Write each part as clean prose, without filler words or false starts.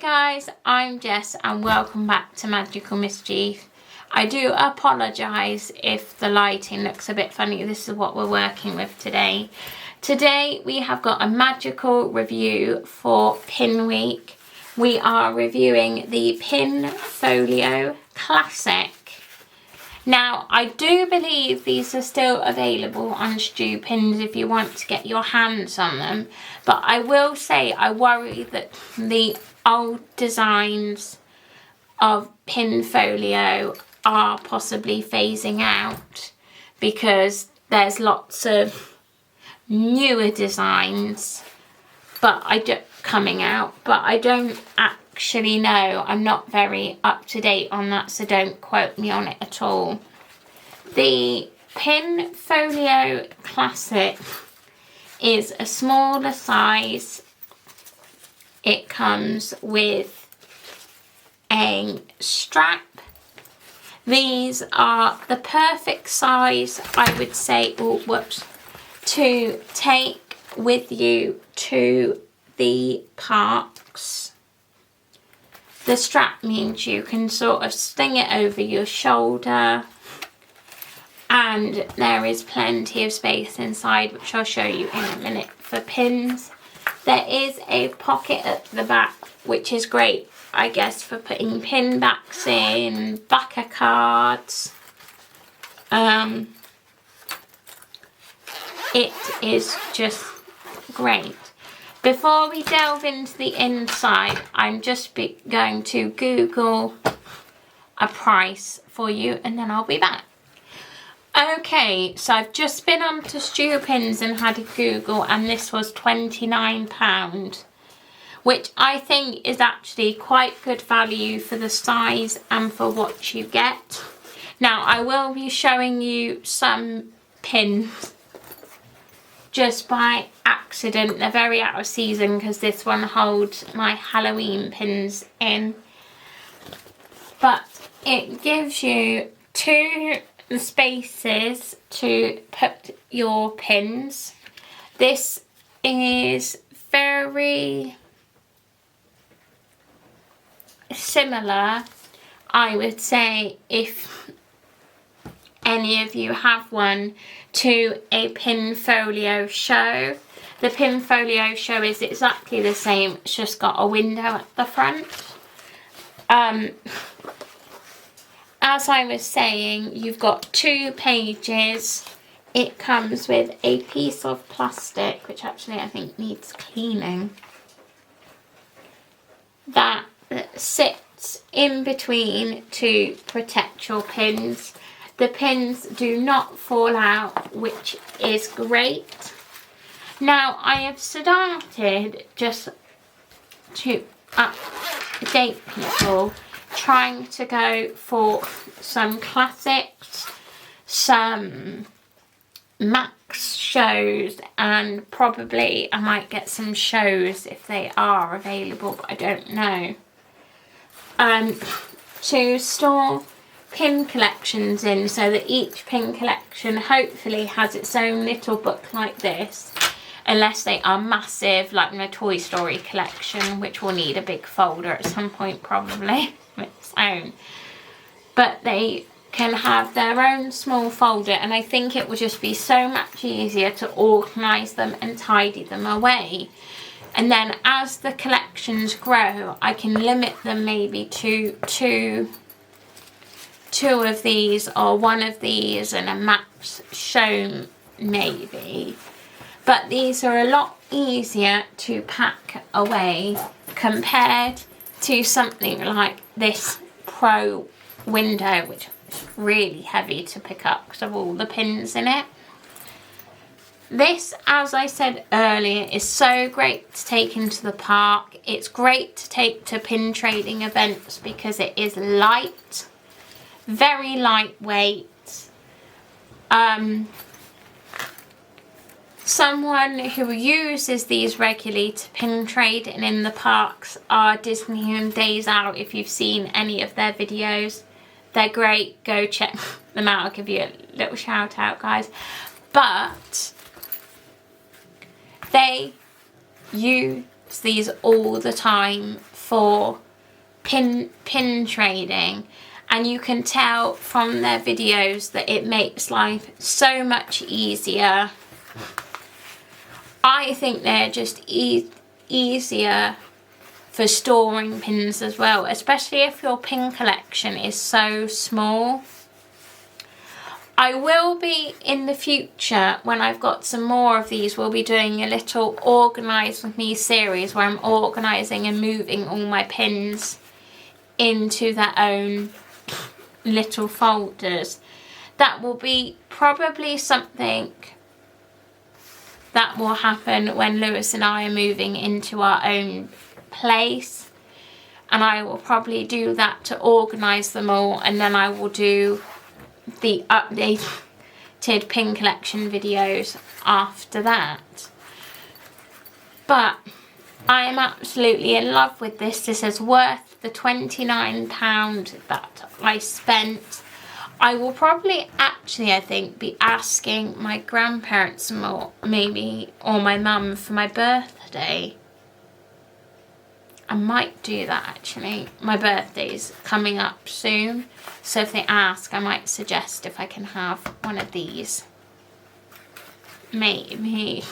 guys, I'm Jess and welcome back to Magical Mischief. I do apologise if the lighting looks a bit funny. This is what we're working with today. Today we have got a magical review for Pin Week. We are reviewing the Pinfolio Classic. Now, I do believe these are still available on Stu Pins if you want to get your hands on them. But I will say I worry that the old designs of Pinfolio are possibly phasing out because there's lots of newer designs coming out, but I don't actually know. I'm not very up to date on that, so don't quote me on it at all. The Pinfolio Classic is a smaller size. It comes with a strap. These are the perfect size, I would say, to take with you to the parks. The strap means you can sort of sling it over your shoulder, and there is plenty of space inside, which I'll show you in a minute, for pins. There is a pocket at the back, which is great, I guess, for putting pin backs in, back of cards. It is just great. Before we delve into the inside, I'm just going to Google a price for you and then I'll be back. Okay, so I've just been onto Stu Pins and had a Google, and this was £29, which I think is actually quite good value for the size and for what you get. Now, I will be showing you some pins just by accident. They're very out of season because this one holds my Halloween pins in. But it gives you two spaces to put your pins. This is very similar, I would say, if any of you have one, to a Pinfolio show. The Pinfolio show is exactly the same, it's just got a window at the front. As I was saying, you've got 2 pages. It comes with a piece of plastic, which actually I think needs cleaning, that sits in between to protect your pins. The pins do not fall out, which is great. Now, I have started, just to update people, trying to go for some classics, some max shows, and probably I might get some shows if they are available, but I don't know. To store pin collections in, so that each pin collection hopefully has its own little book like this, unless they are massive, like my Toy Story collection, which will need a big folder at some point probably of its own. But they can have their own small folder, and I think it will just be so much easier to organise them and tidy them away. And then as the collections grow, I can limit them maybe to two of these or one of these and a max show maybe. But these are a lot easier to pack away compared to something like this Pro window, which is really heavy to pick up because of all the pins in it. This, as I said earlier, is so great to take into the park. It's great to take to pin trading events because it is light, very lightweight. Someone who uses these regularly to pin trade and in the parks are Disney and Days Out. If you've seen any of their videos, they're great. Go check them out. I'll give you a little shout out, guys. But they use these all the time for pin trading, and you can tell from their videos that it makes life so much easier. I think they're just easier for storing pins as well, especially if your pin collection is so small. I will be, in the future, when I've got some more of these, we'll be doing a little Organise With Me series where I'm organising and moving all my pins into their own little folders. That will be probably something that will happen when Lewis and I are moving into our own place, and I will probably do that to organise them all, and then I will do the updated pin collection videos after that. But I am absolutely in love with this. This is worth the £29 that I spent. I will probably actually, I think, be asking my grandparents more, maybe, or my mum for my birthday. I might do that actually. My birthday's coming up soon, so if they ask, I might suggest if I can have one of these. Maybe.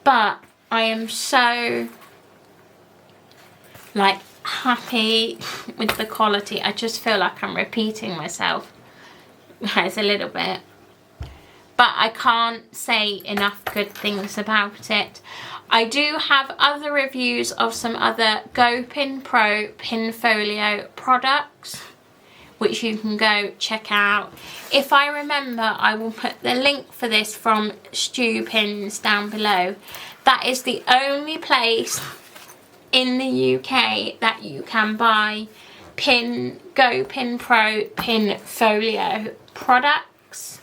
But I am so, like, happy with the quality. I just feel like I'm repeating myself. It's a little bit, but I can't say enough good things about it. I do have other reviews of some other Go Pin Pro Pinfolio products, which you can go check out. If I remember, I will put the link for this from Stu Pins down below. That is the only place in the UK that you can buy Go Pin Pro Pinfolio products.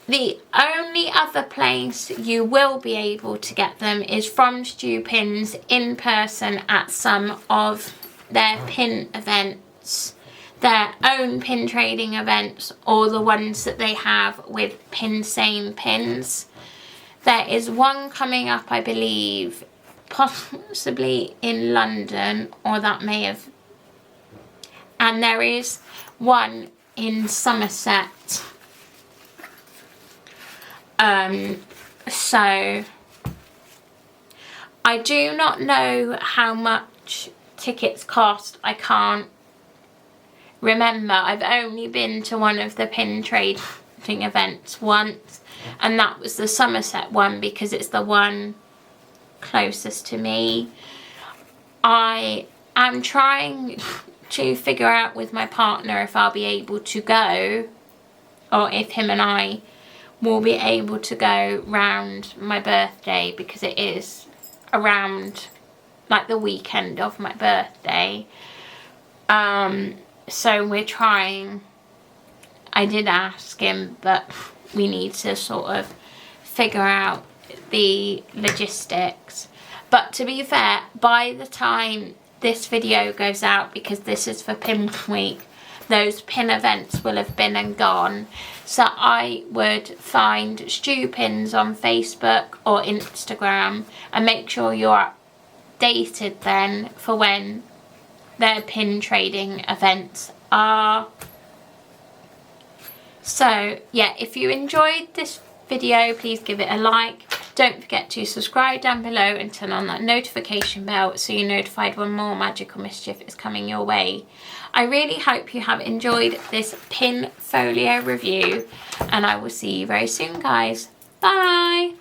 The only other place you will be able to get them is from Stu Pins in person at some of their pin events, their own pin trading events, or the ones that they have with Pinsane pins. There is one coming up, I believe, possibly in London, or that may have, and there is one in Somerset. So I do not know how much tickets cost. I can't remember. I've only been to one of the pin trading events once, and that was the Somerset one because it's the one closest to me. I am trying to figure out with my partner if I'll be able to go, or if him and I will be able to go round my birthday, because it is around like the weekend of my birthday. So we're trying. I did ask him, but we need to sort of figure out the logistics. But to be fair, by the time this video goes out, because this is for Pin Week, those pin events will have been and gone. So I would find Stu Pins on Facebook or Instagram and make sure you're updated then for when their pin trading events are. So yeah, if you enjoyed this video, please give it a like. Don't forget to subscribe down below and turn on that notification bell so you're notified when more magical mischief is coming your way. I really hope you have enjoyed this Pinfolio review, and I will see you very soon, guys. Bye!